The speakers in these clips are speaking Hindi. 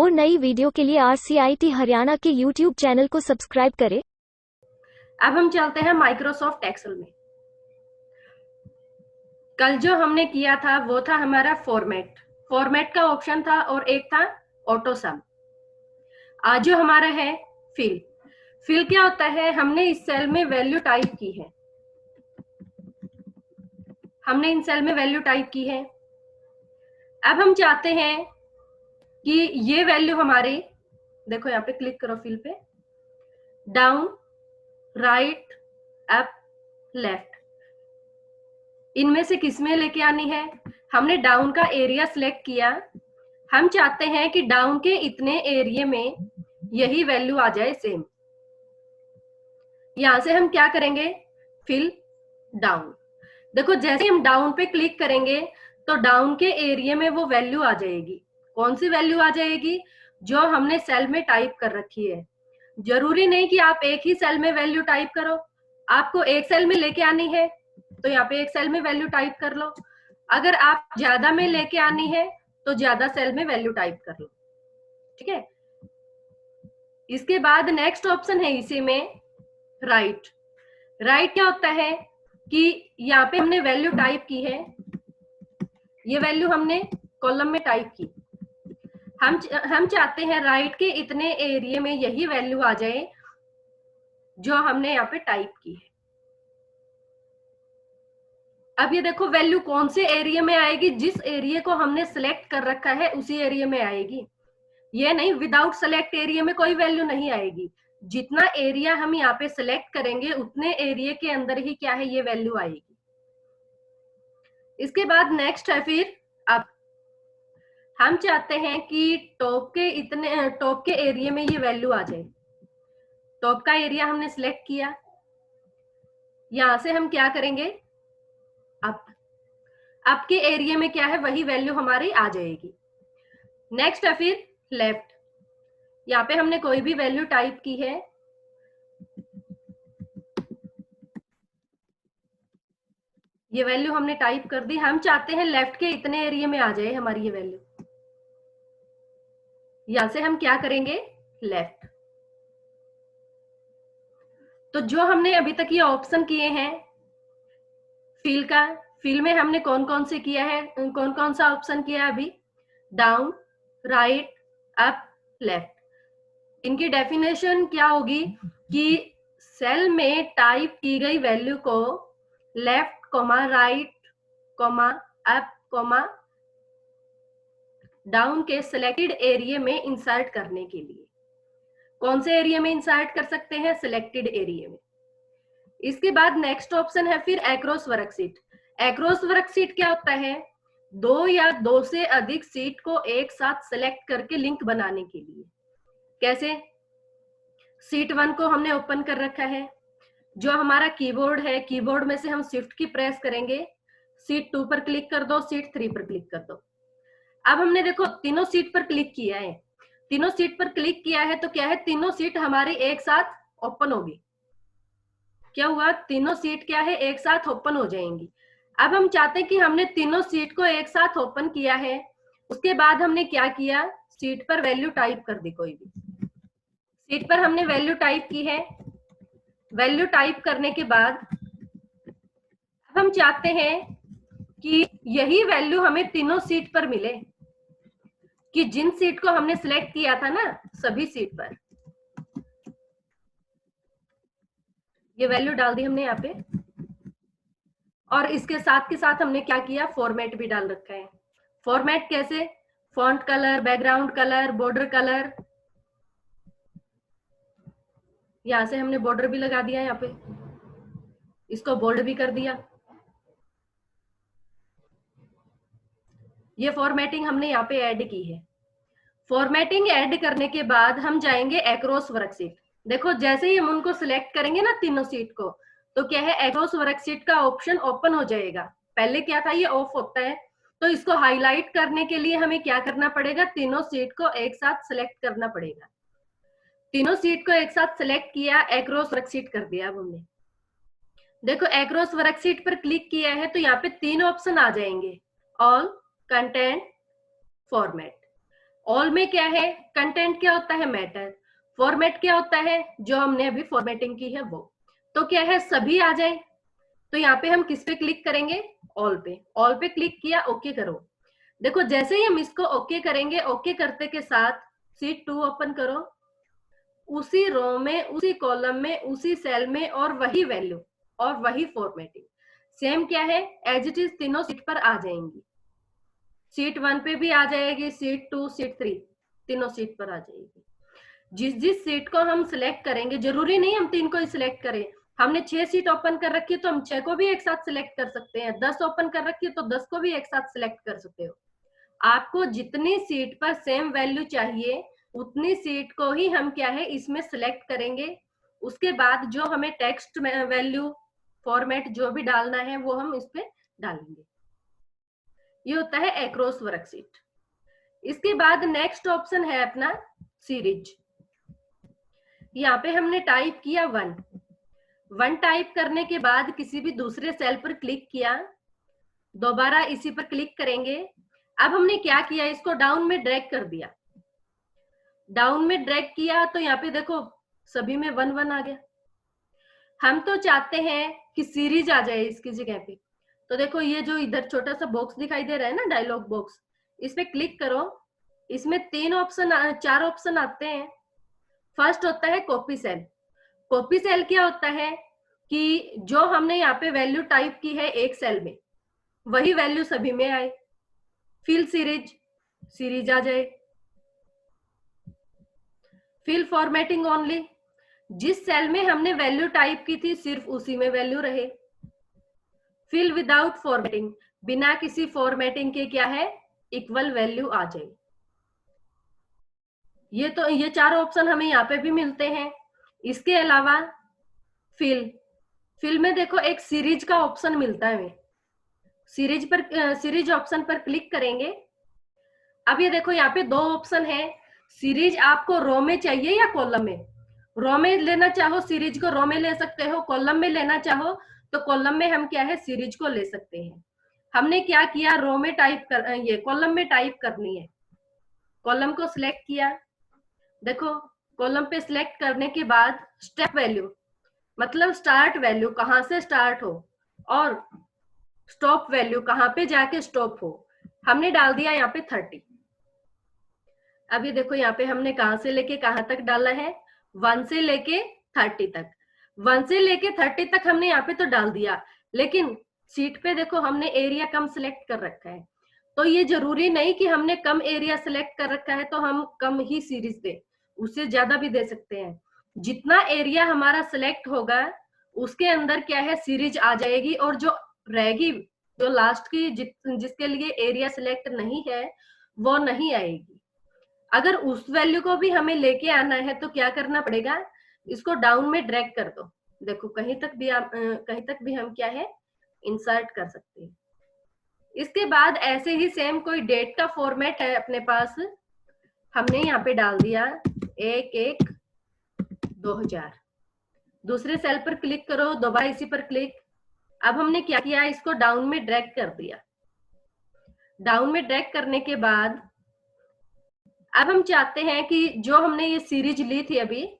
और नई वीडियो के लिए RCIT हरियाणा के YouTube चैनल को सब्सक्राइब करें। अब हम चलते हैं माइक्रोसॉफ्ट एक्सेल में। कल जो हमने किया था वो था हमारा फॉर्मेट का ऑप्शन था और एक था ऑटो सम। आज जो हमारा है फिल क्या होता है, हमने इस सेल में वैल्यू टाइप की है, हमने इन सेल में वैल्यू टाइप की है। अब हम चाहते हैं कि ये वैल्यू हमारे, देखो यहाँ पे क्लिक करो फिल पे, डाउन, राइट, अप, लेफ्ट, इनमें से किस में लेके आनी है। हमने डाउन का एरिया सिलेक्ट किया, हम चाहते हैं कि डाउन के इतने एरिया में यही वैल्यू आ जाए सेम। यहां से हम क्या करेंगे, फिल डाउन। देखो जैसे हम डाउन पे क्लिक करेंगे तो डाउन के एरिया में वो वैल्यू आ जाएगी। कौन सी वैल्यू आ जाएगी? जो हमने सेल में टाइप कर रखी है। जरूरी नहीं कि आप एक ही सेल में वैल्यू टाइप करो, आपको एक सेल में लेके आनी है तो यहाँ पे एक सेल में वैल्यू टाइप कर लो। अगर आप ज्यादा में लेके आनी है तो ज्यादा सेल में वैल्यू टाइप कर लो, ठीक है। इसके बाद नेक्स्ट ऑप्शन है इसी में राइट। राइट क्या होता है कि यहाँ पे हमने वैल्यू टाइप की है, ये वैल्यू हमने कॉलम में टाइप की, हम चाहते हैं राइट के इतने एरिया में यही वैल्यू आ जाए जो हमने यहाँ पे टाइप की है। अब ये देखो वैल्यू कौन से एरिया में आएगी, जिस एरिया को हमने सिलेक्ट कर रखा है उसी एरिया में आएगी। ये नहीं विदाउट सेलेक्ट एरिया में कोई वैल्यू नहीं आएगी। जितना एरिया हम यहाँ पे सिलेक्ट करेंगे उतने एरिया के अंदर ही क्या है, ये वैल्यू आएगी। इसके बाद नेक्स्ट है फिर अब हम चाहते हैं कि टॉप के एरिया में ये वैल्यू आ जाए। टॉप का एरिया हमने सिलेक्ट किया, यहां से हम क्या करेंगे, अप के एरिया में क्या है वही वैल्यू हमारी आ जाएगी। नेक्स्ट है फिर लेफ्ट। यहाँ पे हमने कोई भी वैल्यू टाइप की है, ये वैल्यू हमने टाइप कर दी, हम चाहते हैं लेफ्ट के इतने एरिया में आ जाए हमारी ये वैल्यू। यहां से हम क्या करेंगे, लेफ्ट। तो जो हमने अभी तक ये ऑप्शन किए हैं फिल में हमने कौन कौन से किया है, कौन कौन सा ऑप्शन किया है अभी, डाउन, राइट, अप, लेफ्ट। इनकी डेफिनेशन क्या होगी कि सेल में टाइप की गई वैल्यू को left comma right comma up comma down के सिलेक्टेड एरिया में इंसर्ट करने के लिए। कौन से एरिया में इंसर्ट कर सकते हैं, सिलेक्टेड एरिया में। इसके बाद नेक्स्ट ऑप्शन है फिर एक्रॉस वर्कशीट। एक्रॉस वर्कशीट क्या होता है, दो या दो से अधिक सीट को एक साथ सिलेक्ट करके लिंक बनाने के लिए। कैसे, सीट 1 को हमने ओपन कर रखा है, जो हमारा कीबोर्ड है, कीबोर्ड में से हम शिफ्ट की प्रेस करेंगे, सीट 2 पर क्लिक कर दो, सीट 3 पर क्लिक कर दो। अब हमने देखो तीनों सीट पर क्लिक किया है, तीनों सीट पर क्लिक किया है तो क्या है, तीनों सीट हमारी एक साथ ओपन होगी। क्या हुआ, तीनों सीट क्या है, एक साथ ओपन हो जाएंगी। अब हम चाहते हैं कि हमने तीनों सीट को एक साथ ओपन किया है, उसके बाद हमने क्या किया, सीट पर वैल्यू टाइप कर दी। कोई भी सीट पर हमने वैल्यू टाइप की है, वैल्यू टाइप करने के बाद अब हम चाहते हैं कि यही वैल्यू हमें तीनों सीट पर मिले, कि जिन सीट को हमने सिलेक्ट किया था ना सभी सीट पर ये वैल्यू डाल दी हमने यहाँ पे। और इसके साथ के साथ हमने क्या किया, फॉर्मेट भी डाल रखा है। फॉर्मेट कैसे, font colour, background colour, border colour, यहां से हमने बॉर्डर भी लगा दिया, यहाँ पे इसको बोल्ड भी कर दिया। ये फॉर्मेटिंग हमने यहाँ पे ऐड की है। फॉर्मेटिंग ऐड करने के बाद हम जाएंगे एक्रॉस वर्कशीट। देखो जैसे ही हम उनको सिलेक्ट करेंगे ना तीनों सीट को, तो क्या है, एक्रॉस वर्कशीट का ऑप्शन ओपन हो जाएगा। पहले क्या था, ये ऑफ होता है, तो इसको हाईलाइट करने के लिए हमें क्या करना पड़ेगा, तीनों सीट को एक साथ सिलेक्ट करना पड़ेगा। तीनों सीट को एक साथ सिलेक्ट किया, एक्रॉस वर्कशीट कर दिया। अब हमने देखो एक्रॉस वर्कशीट पर क्लिक किया है तो यहाँ पे तीन ऑप्शन आ जाएंगे, ऑल, कंटेंट, फॉर्मेट। ऑल में क्या है, कंटेंट क्या होता है, मैटर। फॉर्मेट क्या होता है, जो हमने अभी फॉर्मेटिंग की है वो। तो क्या है, सभी आ जाए। तो यहाँ पे हम किस पे क्लिक करेंगे, ऑल पे। ऑल पे क्लिक किया, ओके करो। देखो जैसे ही हम इसको ओके करेंगे, ओके करते के साथ शीट 2 ओपन करो, उसी रो में, उसी कॉलम में, उसी सेल में, और वही वैल्यू और वही फॉर्मेटिंग सेम क्या है, एज इट इज तीनों शीट पर आ जाएंगी। शीट 1 पे भी आ जाएगी, शीट 2, शीट 3, तीनों शीट पर आ जाएगी। जिस जिस सीट को हम सिलेक्ट करेंगे, जरूरी नहीं हम 3 को ही सिलेक्ट करें। हमने 6 सीट ओपन कर रखी है तो हम 6 को भी एक साथ सिलेक्ट कर सकते हैं। 10 ओपन कर रखी है तो 10 को भी एक साथ सिलेक्ट कर सकते हो। आपको जितनी सीट पर सेम वैल्यू चाहिए, उतनी सीट को ही हम क्या है इसमें सिलेक्ट करेंगे। उसके बाद जो हमें टेक्स्ट वैल्यू फॉर्मेट जो भी डालना है वो हम इस पे डालेंगे। ये होता है एक्रॉस वर्कशीट। इसके बाद नेक्स्ट ऑप्शन है अपना सीरीज। यहाँ पे हमने टाइप किया 1 टाइप करने के बाद किसी भी दूसरे सेल पर क्लिक किया, दोबारा इसी पर क्लिक करेंगे। अब हमने क्या किया, इसको डाउन में ड्रैग कर दिया। डाउन में ड्रैग किया तो यहाँ पे देखो सभी में 1 आ गया। हम तो चाहते हैं कि सीरीज आ जाए इसकी जगह पे। तो देखो ये जो इधर छोटा सा बॉक्स दिखाई दे रहा है ना, डायलॉग बॉक्स, इस पे क्लिक करो। इसमें 4 ऑप्शन आते हैं। फर्स्ट होता है कॉपी सेल। कॉपी सेल क्या होता है कि जो हमने यहाँ पे वैल्यू टाइप की है एक सेल में, वही वैल्यू सभी में आए। फिल सीरीज, सीरीज आ जाए। फिल फॉर्मेटिंग ओनली, जिस सेल में हमने वैल्यू टाइप की थी सिर्फ उसी में वैल्यू रहे। फिल विदाउट फॉर्मेटिंग, बिना किसी फॉर्मेटिंग के क्या है, इक्वल वैल्यू आ जाए। ये 4 ऑप्शन हमें यहाँ पे भी मिलते हैं। इसके अलावा फिल में देखो एक सीरीज का ऑप्शन मिलता है। सीरीज ऑप्शन पर क्लिक करेंगे। अब ये देखो यहाँ पे 2 ऑप्शन है। सीरीज आपको रो में चाहिए या कॉलम में। रो में लेना चाहो सीरीज को रो में ले सकते हो, कॉलम में लेना चाहो तो कॉलम में हम क्या है सीरीज को ले सकते हैं। हमने क्या किया, रो में टाइप कर, ये कॉलम में टाइप करनी है। कॉलम को सिलेक्ट किया। देखो कॉलम पे सिलेक्ट करने के बाद स्टेप वैल्यू, मतलब स्टार्ट वैल्यू कहाँ से स्टार्ट हो और स्टॉप वैल्यू कहाँ पे जाके स्टॉप हो, हमने डाल दिया यहाँ पे 30। अब ये देखो यहाँ पे हमने कहाँ से लेके कहाँ तक डाला है, 1 से लेके 30 तक। 1 से लेके 30 तक हमने यहाँ पे तो डाल दिया, लेकिन सीट पे देखो हमने एरिया कम सिलेक्ट कर रखा है। तो ये जरूरी नहीं कि हमने कम एरिया सिलेक्ट कर रखा है तो हम कम ही सीरीज दे, उससे ज्यादा भी दे सकते हैं। जितना एरिया हमारा सिलेक्ट होगा उसके अंदर क्या है सीरीज आ जाएगी, और जो रहेगी, जो लास्ट की जिसके लिए एरिया सिलेक्ट नहीं है वो नहीं आएगी। अगर उस वैल्यू को भी हमें लेके आना है तो क्या करना पड़ेगा, इसको डाउन में ड्रैग कर दो। देखो कहीं तक भी हम क्या है इंसर्ट कर सकते हैं। इसके बाद ऐसे ही सेम कोई डेट का फॉर्मेट है अपने पास, हमने यहाँ पे डाल दिया 1/1/2000। दूसरे सेल पर क्लिक करो, दोबारा इसी पर क्लिक। अब हमने क्या किया, इसको डाउन में ड्रैग कर दिया। डाउन में ड्रैग करने के बाद अब हम चाहते हैं कि जो हमने ये सीरीज ली थी अभी,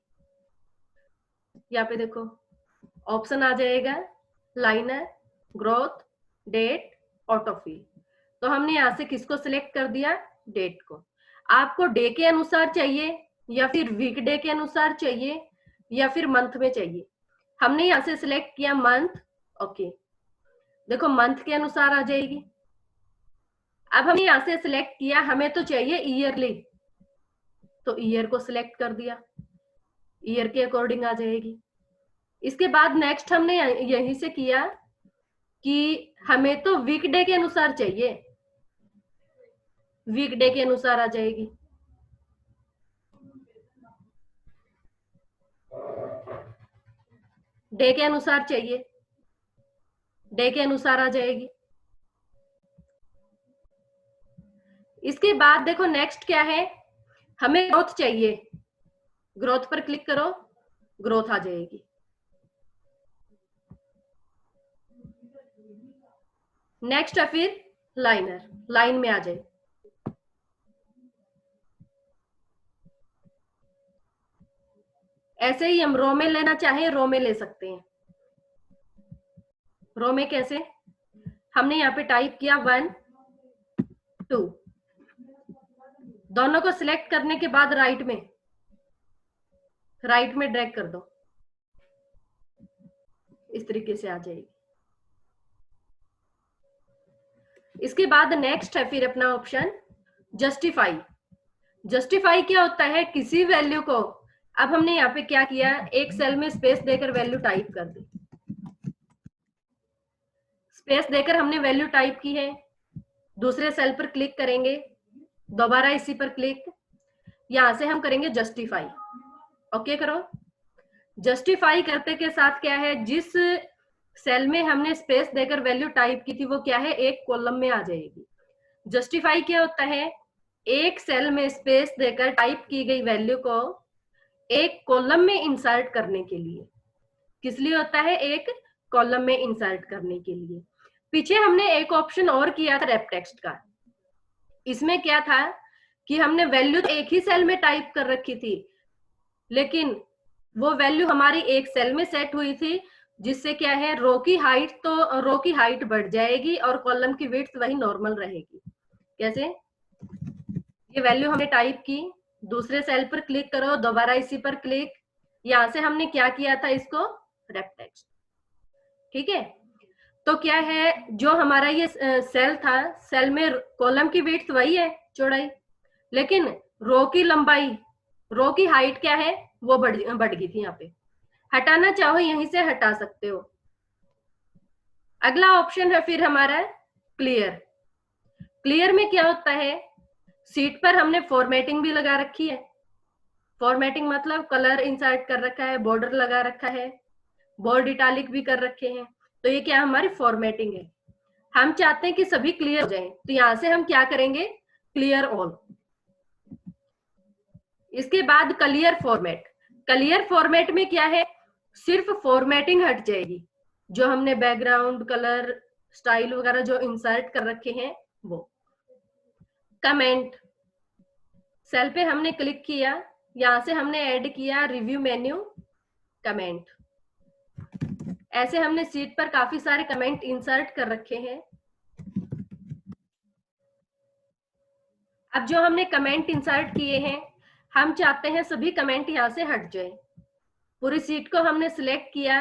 यहाँ पे देखो ऑप्शन आ जाएगा लाइनर, ग्रोथ, डेट, ऑटोफिल। तो हमने यहाँ से किसको सिलेक्ट कर दिया, डेट को। आपको डे के अनुसार चाहिए या फिर वीक डे के अनुसार चाहिए या फिर मंथ में चाहिए। हमने यहाँ से सिलेक्ट किया मंथ। ओके, देखो मंथ के अनुसार आ जाएगी। अब हमने यहाँ से सिलेक्ट किया, हमें तो चाहिए ईयरली, तो ईयर को सिलेक्ट कर दिया, ईयर के अकॉर्डिंग आ जाएगी। इसके बाद नेक्स्ट हमने यहीं से किया कि हमें तो वीकडे के अनुसार चाहिए, वीकडे के अनुसार आ जाएगी। डे के अनुसार चाहिए, डे के अनुसार आ जाएगी। इसके बाद देखो नेक्स्ट क्या है, हमें ग्रोथ चाहिए, ग्रोथ पर क्लिक करो, ग्रोथ आ जाएगी। नेक्स्ट है फिर लाइनर, लाइन में आ जाए। ऐसे ही हम रो में लेना चाहे रो में ले सकते हैं। रो में कैसे, हमने यहाँ पे टाइप किया 1 2, दोनों को सिलेक्ट करने के बाद राइट में ड्रैग कर दो, इस तरीके से आ जाएगी। इसके बाद नेक्स्ट है फिर अपना ऑप्शन जस्टिफाई। जस्टिफाई क्या होता है, किसी वैल्यू को, अब हमने यहाँ पे क्या किया, एक सेल में स्पेस देकर वैल्यू टाइप कर दी, स्पेस देकर हमने वैल्यू टाइप की है, दूसरे सेल पर क्लिक करेंगे, दोबारा इसी पर क्लिक, यहां से हम करेंगे जस्टिफाई। ओके करो। जस्टिफाई करते के साथ क्या है, जिस सेल में हमने स्पेस देकर वैल्यू टाइप की थी वो क्या है, एक कॉलम में आ जाएगी। जस्टिफाई क्या होता है, एक सेल में स्पेस देकर टाइप की गई वैल्यू को एक कॉलम में इंसर्ट करने के लिए। किस लिए होता है, एक कॉलम में इंसर्ट करने के लिए। पीछे हमने एक ऑप्शन और किया था रैप टेक्स्ट का। इसमें क्या था कि हमने वैल्यू एक ही सेल में टाइप कर रखी थी, लेकिन वो वैल्यू हमारी एक सेल में सेट हुई थी, जिससे क्या है, रो की हाइट बढ़ जाएगी और कॉलम की विड्थ वही नॉर्मल रहेगी। कैसे, ये वैल्यू हमने टाइप की, दूसरे सेल पर क्लिक करो, दोबारा इसी पर क्लिक, यहां से हमने क्या किया था, इसको रैप टेक्स्ट। ठीक है, तो क्या है, जो हमारा ये सेल था, सेल में कॉलम की विड्थ वही है, चौड़ाई, लेकिन रो की लंबाई, रो की हाइट क्या है, वो बढ़ गई थी। यहाँ पे हटाना चाहो यहीं से हटा सकते हो। अगला ऑप्शन है फिर हमारा क्लियर। क्लियर में क्या होता है, सीट पर हमने फॉर्मेटिंग भी लगा रखी है। फॉर्मेटिंग मतलब कलर इंसर्ट कर रखा है, बॉर्डर लगा रखा है, बोल्ड इटालिक भी कर रखे हैं, तो ये क्या हमारी फॉर्मेटिंग है। हम चाहते हैं कि सभी क्लियर हो जाए, तो यहां से हम क्या करेंगे, क्लियर ऑल। इसके बाद क्लियर फॉर्मेट। क्लियर फॉर्मेट में क्या है, सिर्फ फॉर्मेटिंग हट जाएगी, जो हमने बैकग्राउंड कलर स्टाइल वगैरह जो इंसर्ट कर रखे हैं वो। कमेंट, सेल पे हमने क्लिक किया, यहां से हमने ऐड किया रिव्यू मेन्यू कमेंट। ऐसे हमने सीट पर काफी सारे कमेंट इंसर्ट कर रखे हैं। अब जो हमने कमेंट इंसर्ट किए हैं, हम चाहते हैं सभी कमेंट यहां से हट जाए। पूरी सीट को हमने सिलेक्ट किया,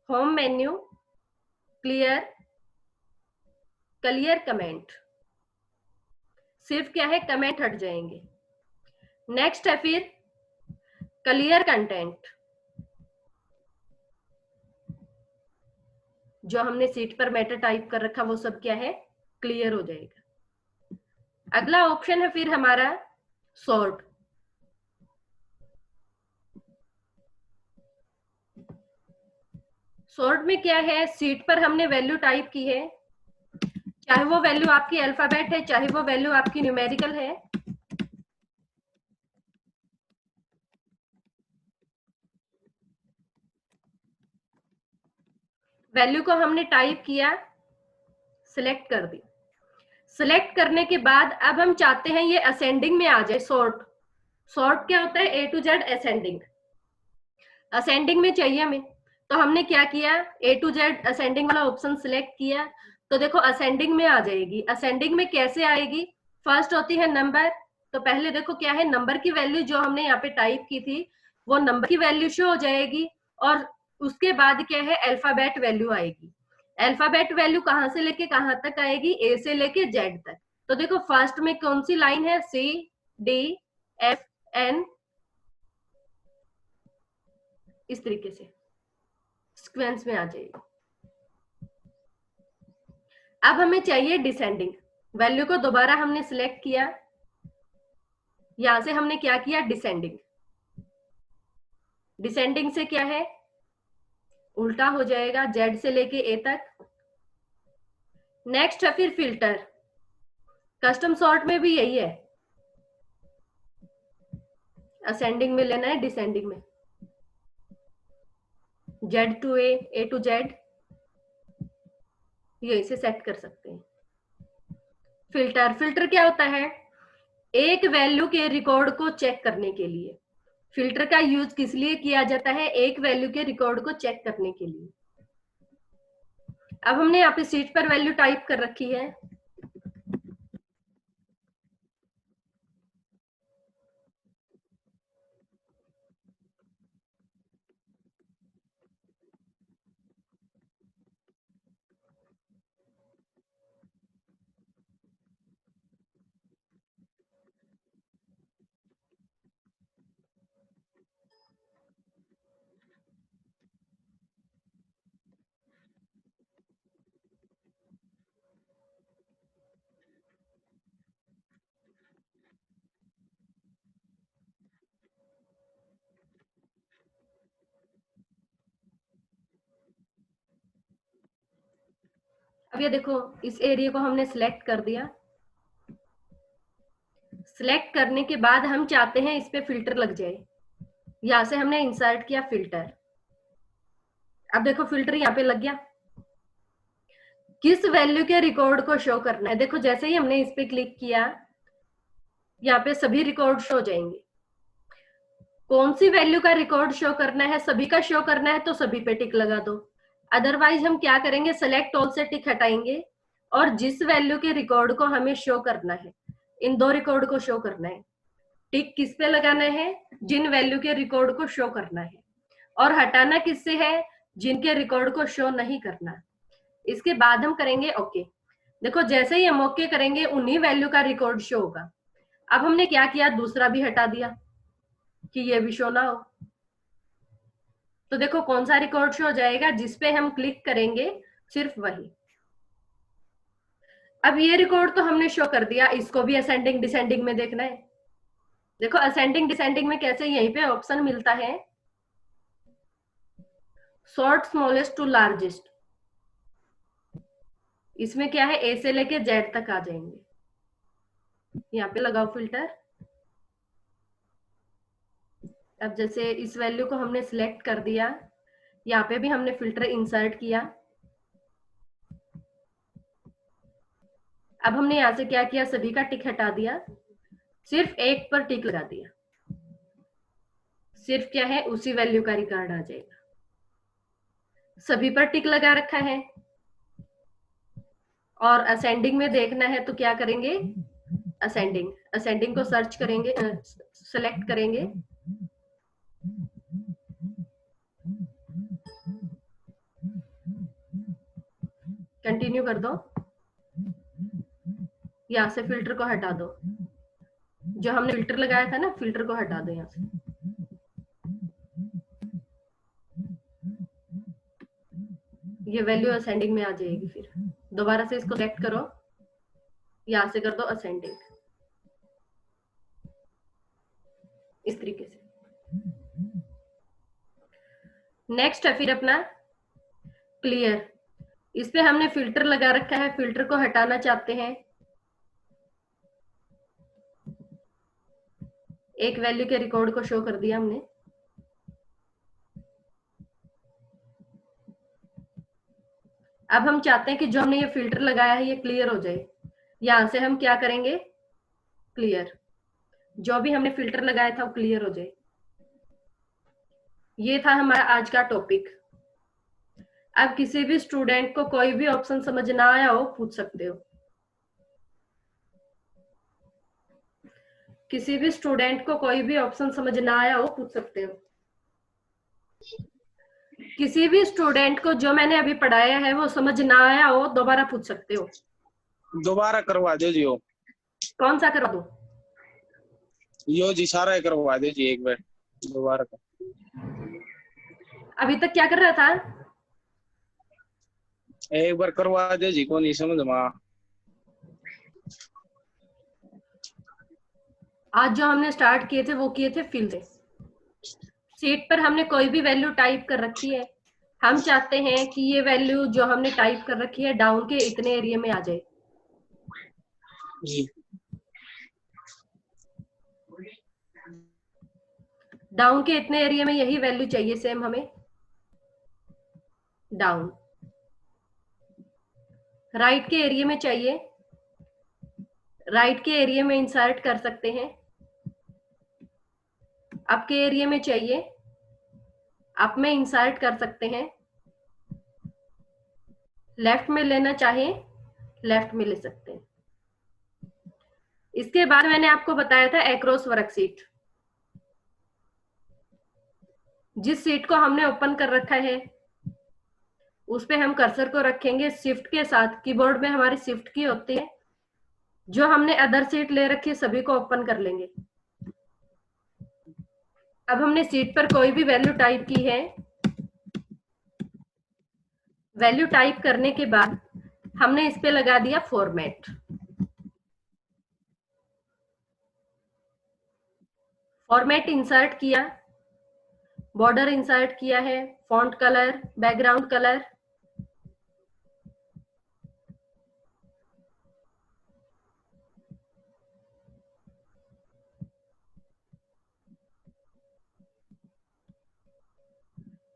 home menu, clear, clear comment, सिर्फ क्या है, कमेंट हट जाएंगे। नेक्स्ट है फिर क्लियर कंटेंट, जो हमने सीट पर मैटर टाइप कर रखा वो सब क्या है, क्लियर हो जाएगा। अगला ऑप्शन है फिर हमारा सॉर्ट। सॉर्ट में क्या है, सीट पर हमने वैल्यू टाइप की है, चाहे वो वैल्यू आपकी अल्फाबेट है, चाहे वो वैल्यू आपकी न्यूमेरिकल है, वैल्यू को हमने टाइप किया, सिलेक्ट कर दी। सिलेक्ट करने के बाद अब हम चाहते हैं ये असेंडिंग में आ जाए। सॉर्ट क्या होता है, ए टू जेड असेंडिंग, असेंडिंग में चाहिए हमें, तो हमने क्या किया, ए टू जेड असेंडिंग वाला ऑप्शन सिलेक्ट किया, तो देखो असेंडिंग में आ जाएगी। असेंडिंग में कैसे आएगी, फर्स्ट होती है नंबर, तो पहले देखो क्या है, नंबर की वैल्यू जो हमने यहाँ पे टाइप की थी वो नंबर की वैल्यू शो हो जाएगी, और उसके बाद क्या है, अल्फाबेट वैल्यू आएगी। अल्फाबेट वैल्यू कहाँ से लेके कहाँ तक आएगी, ए से लेके जेड तक। तो देखो फर्स्ट में कौन सी लाइन है, सी डी एफ एन, इस तरीके से सीक्वेंस में आ जाएगी। अब हमें चाहिए डिसेंडिंग, वैल्यू को दोबारा हमने सिलेक्ट किया, यहां से हमने क्या किया, डिसेंडिंग। डिसेंडिंग से क्या है, उल्टा हो जाएगा, जेड से लेके ए तक। नेक्स्ट है फिर फिल्टर। कस्टम सॉर्ट में भी यही है, असेंडिंग में लेना है, डिसेंडिंग में, Z to A to Z, ये इसे सेट कर सकते हैं। फिल्टर क्या होता है, एक वैल्यू के रिकॉर्ड को चेक करने के लिए। फिल्टर का यूज किस लिए किया जाता है? एक वैल्यू के रिकॉर्ड को चेक करने के लिए। अब हमने यहाँ पे शीट पर वैल्यू टाइप कर रखी है। अब ये देखो, इस एरिया को हमने सिलेक्ट कर दिया। सिलेक्ट करने के बाद हम चाहते हैं इस पे फिल्टर लग जाए। यहां से हमने इंसर्ट किया फिल्टर। अब देखो फिल्टर यहाँ पे लग गया। किस वैल्यू के रिकॉर्ड को शो करना है? देखो जैसे ही हमने इस पे क्लिक किया, यहाँ पे सभी रिकॉर्ड शो जाएंगे। कौन सी वैल्यू का रिकॉर्ड शो करना है? सभी का शो करना है तो सभी पे टिक लगा दो। अदरवाइज हम क्या करेंगे? सेलेक्ट ऑल से टिक हटाएंगे और जिस वैल्यू के रिकॉर्ड को हमें शो करना है, इन दो रिकॉर्ड को शो करना है, टिक किस पे लगाना है? जिन वैल्यू के रिकॉर्ड को शो करना है। और हटाना किससे है? जिनके रिकॉर्ड को शो नहीं करना। इसके बाद हम करेंगे ओके। देखो जैसे ही हम ओके करेंगे उन्हीं वैल्यू का रिकॉर्ड शो होगा। अब हमने क्या किया? दूसरा भी हटा दिया कि ये भी शो ना हो। तो देखो कौन सा रिकॉर्ड शो हो जाएगा? जिसपे हम क्लिक करेंगे सिर्फ वही। अब ये रिकॉर्ड तो हमने शो कर दिया, इसको भी असेंडिंग डिसेंडिंग में देखना है। देखो असेंडिंग डिसेंडिंग में कैसे? यहीं पे ऑप्शन मिलता है सॉर्ट स्मॉलेस्ट टू लार्जेस्ट। इसमें क्या है? ए से लेके जेड तक आ जाएंगे। यहाँ पे लगाओ फिल्टर। अब जैसे इस वैल्यू को हमने सिलेक्ट कर दिया, यहाँ पे भी हमने फिल्टर इंसर्ट किया। अब हमने यहाँ से क्या किया? सभी का टिक हटा दिया, सिर्फ एक पर टिक लगा दिया। सिर्फ क्या है? उसी वैल्यू का रिकॉर्ड आ जाएगा। सभी पर टिक लगा रखा है और असेंडिंग में देखना है तो क्या करेंगे? असेंडिंग असेंडिंग को सर्च करेंगे, सेलेक्ट करेंगे। कंटिन्यू कर दो। यहाँ से फिल्टर को हटा दो। जो हमने फिल्टर लगाया था ना, फिल्टर को हटा दो यहाँ से। ये वैल्यू असेंडिंग में आ जाएगी। फिर दोबारा से इसको सेलेक्ट करो, यहाँ से कर दो असेंडिंग, इस तरीके से। नेक्स्ट है फिर अपना क्लियर। इस पे हमने फिल्टर लगा रखा है, फिल्टर को हटाना चाहते हैं। एक वैल्यू के रिकॉर्ड को शो कर दिया हमने। अब हम चाहते हैं कि जो हमने ये फिल्टर लगाया है ये क्लियर हो जाए। यहां से हम क्या करेंगे? क्लियर। जो भी हमने फिल्टर लगाया था वो क्लियर हो जाए। ये था हमारा आज का टॉपिक। अब किसी भी स्टूडेंट को कोई भी ऑप्शन समझ ना आया हो, पूछ सकते हो। किसी भी स्टूडेंट को कोई भी ऑप्शन समझ ना आया हो, पूछ सकते हो। किसी भी स्टूडेंट को जो मैंने अभी पढ़ाया है वो समझ ना आया हो, दोबारा पूछ सकते हो। दोबारा करवा दो जी। कौन सा करवा दूं? यो जी सारा करवा दो जी एक बार दोबारा कर। अभी तक क्या कर रहा था? एक बार करवा दो जी, को नहीं समझ में। आज जो हमने स्टार्ट किए थे वो किए थे फिल से। शीट पर हमने कोई भी वैल्यू टाइप कर रखी है। हम चाहते हैं कि ये वैल्यू जो हमने टाइप कर रखी है डाउन के इतने एरिया में आ जाए जी। डाउन के इतने एरिया में यही वैल्यू चाहिए सेम हमें। डाउन राइट के एरिया में चाहिए, राइट के एरिया में इंसर्ट कर सकते हैं। आपके एरिया में चाहिए आप में इंसर्ट कर सकते हैं। लेफ्ट में लेना चाहे लेफ्ट में ले सकते हैं। इसके बाद मैंने आपको बताया था एक्रॉस वर्कशीट। जिस सीट को हमने ओपन कर रखा है उस पे हम कर्सर को रखेंगे शिफ्ट के साथ। कीबोर्ड में हमारी शिफ्ट की होती है। जो हमने अदर सीट ले रखी है सभी को ओपन कर लेंगे। अब हमने सीट पर कोई भी वैल्यू टाइप की है। वैल्यू टाइप करने के बाद हमने इस पे लगा दिया फॉर्मेट। फॉर्मेट इंसर्ट किया, बॉर्डर इंसर्ट किया है, फॉन्ट कलर, बैकग्राउंड कलर।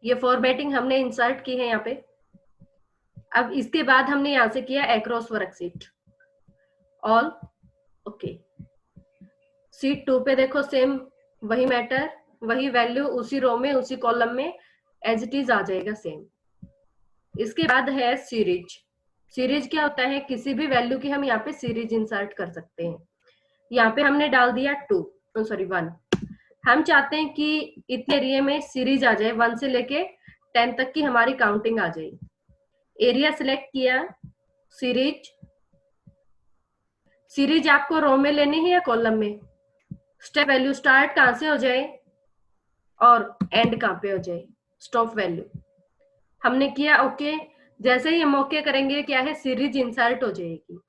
ये फॉर्मेटिंग हमने इंसर्ट की है यहाँ पे। अब इसके बाद हमने यहां से किया across worksheet all. Okay, seat 2 पे देखो सेम वही मैटर, वही वैल्यू उसी रो में उसी कॉलम में एज इट इज आ जाएगा सेम। इसके बाद है सीरीज। सीरीज क्या होता है? किसी भी वैल्यू की हम यहाँ पे सीरीज इंसर्ट कर सकते हैं। यहाँ पे हमने डाल दिया 1। हम चाहते हैं कि इतने एरिया में सीरीज आ जाए, 1 से लेके 10 तक की हमारी काउंटिंग आ जाए। एरिया सिलेक्ट किया, सीरीज। सीरीज आपको रो में लेनी है या कॉलम में? स्टेप वैल्यू स्टार्ट कहां से हो जाए और एंड कहां पे हो जाए, स्टॉप वैल्यू हमने किया। ओके, जैसे ही हम ओके करेंगे क्या है, सीरीज इंसर्ट हो जाएगी।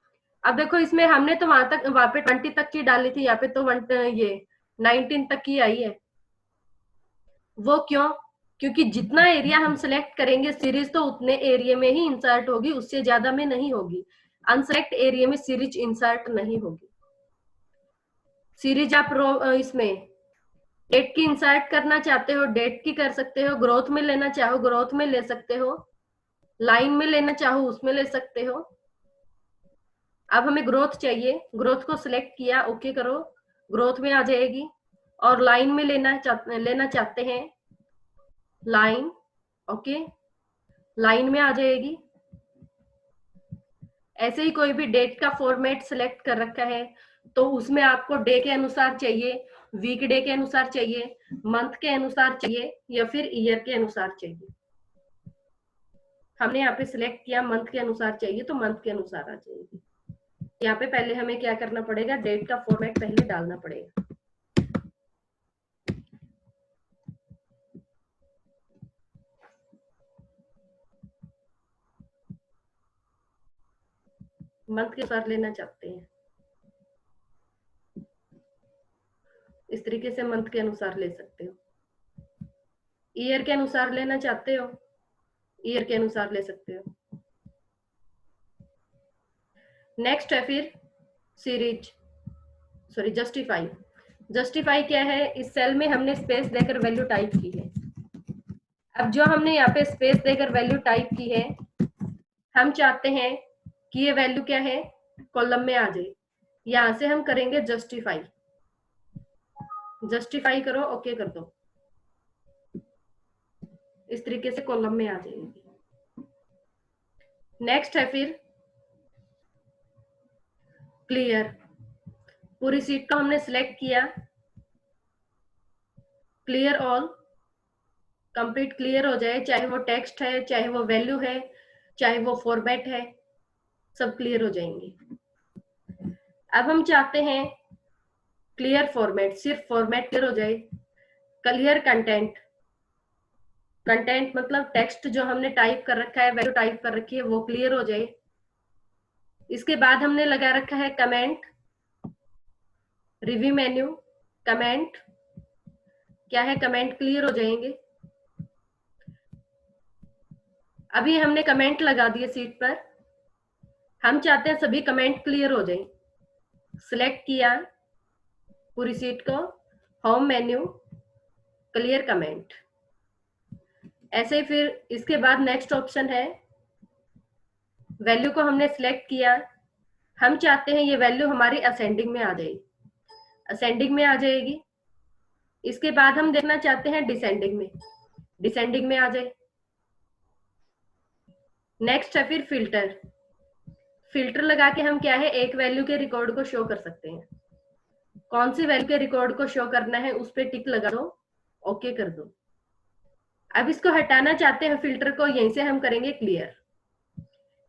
अब देखो इसमें हमने तो वहां पे 20 तक की डाली थी, यहाँ पे तो ये 19 तक की आई है। वो क्यों? क्योंकि जितना एरिया हम सिलेक्ट करेंगे सीरीज तो उतने एरिया में ही इंसर्ट होगी, उससे ज्यादा में नहीं होगी। अनसेलेक्ट एरिया में सीरीज इंसर्ट नहीं होगी। सीरीज आप इसमें डेट की इंसर्ट करना चाहते हो डेट की कर सकते हो, ग्रोथ में लेना चाहो ग्रोथ में ले सकते हो, लाइन में लेना चाहो उसमें ले सकते हो। अब हमें ग्रोथ चाहिए, ग्रोथ को सिलेक्ट किया, ओके करो, ग्रोथ में आ जाएगी। और लाइन में लेना चाहते हैं लाइन, ओके, लाइन में आ जाएगी। ऐसे ही कोई भी डेट का फॉर्मेट सिलेक्ट कर रखा है तो उसमें आपको डे के अनुसार चाहिए, वीक डे के अनुसार चाहिए, मंथ के अनुसार चाहिए या फिर ईयर के अनुसार चाहिए। हमने यहाँ पे सिलेक्ट किया मंथ के अनुसार चाहिए तो मंथ के अनुसार आ जाएगी। यहाँ पे पहले हमें क्या करना पड़ेगा, डेट का फॉर्मेट पहले डालना पड़ेगा। मंथ के अनुसार लेना चाहते हैं, इस तरीके से मंथ के अनुसार ले सकते हो। ईयर के अनुसार लेना चाहते हो, ईयर के अनुसार ले सकते हो। नेक्स्ट है फिर सीरीज, सॉरी जस्टिफाई। जस्टिफाई क्या है? इस सेल में हमने स्पेस देकर वैल्यू टाइप की है। अब जो हमने यहाँ पे स्पेस देकर वैल्यू टाइप की है, हम चाहते हैं कि ये वैल्यू क्या है, कॉलम में आ जाए। यहां से हम करेंगे जस्टिफाई। जस्टिफाई करो, ओके कर दो, इस तरीके से कॉलम में आ जाएगी। नेक्स्ट है फिर क्लियर। पूरी सीट को हमने सिलेक्ट किया, क्लियर ऑल, कंप्लीट क्लियर हो जाए, चाहे वो टेक्स्ट है, चाहे वो वैल्यू है, चाहे वो फॉर्मेट है, सब क्लियर हो जाएंगे। अब हम चाहते हैं क्लियर फॉर्मेट, सिर्फ फॉर्मेट क्लियर हो जाए। क्लियर कंटेंट, कंटेंट मतलब टेक्स्ट जो हमने टाइप कर रखा है, वैल्यू टाइप कर रखी है, वो क्लियर हो जाए। इसके बाद हमने लगा रखा है कमेंट, रिव्यू मेन्यू, कमेंट क्या है, कमेंट क्लियर हो जाएंगे। अभी हमने कमेंट लगा दिए सीट पर, हम चाहते हैं सभी कमेंट क्लियर हो जाए। सिलेक्ट किया पूरी सीट को, होम मेन्यू, क्लियर कमेंट। ऐसे ही फिर इसके बाद नेक्स्ट ऑप्शन है वैल्यू को हमने सिलेक्ट किया, हम चाहते हैं ये वैल्यू हमारी असेंडिंग में आ जाएगी, असेंडिंग में आ जाएगी। इसके बाद हम देखना चाहते हैं डिसेंडिंग में, डिसेंडिंग में आ जाए। नेक्स्ट है फिर फिल्टर। फिल्टर लगा के हम क्या है, एक वैल्यू के रिकॉर्ड को शो कर सकते हैं। कौन सी वैल्यू के रिकॉर्ड को शो करना है उस पर टिक लगा दो, ओके कर दो। अब इसको हटाना चाहते हैं फिल्टर को, यहीं से हम करेंगे क्लियर।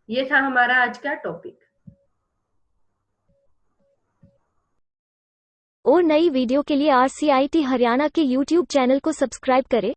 ये था हमारा आज का टॉपिक। और नई वीडियो के लिए RCIT हरियाणा के YouTube चैनल को सब्सक्राइब करें।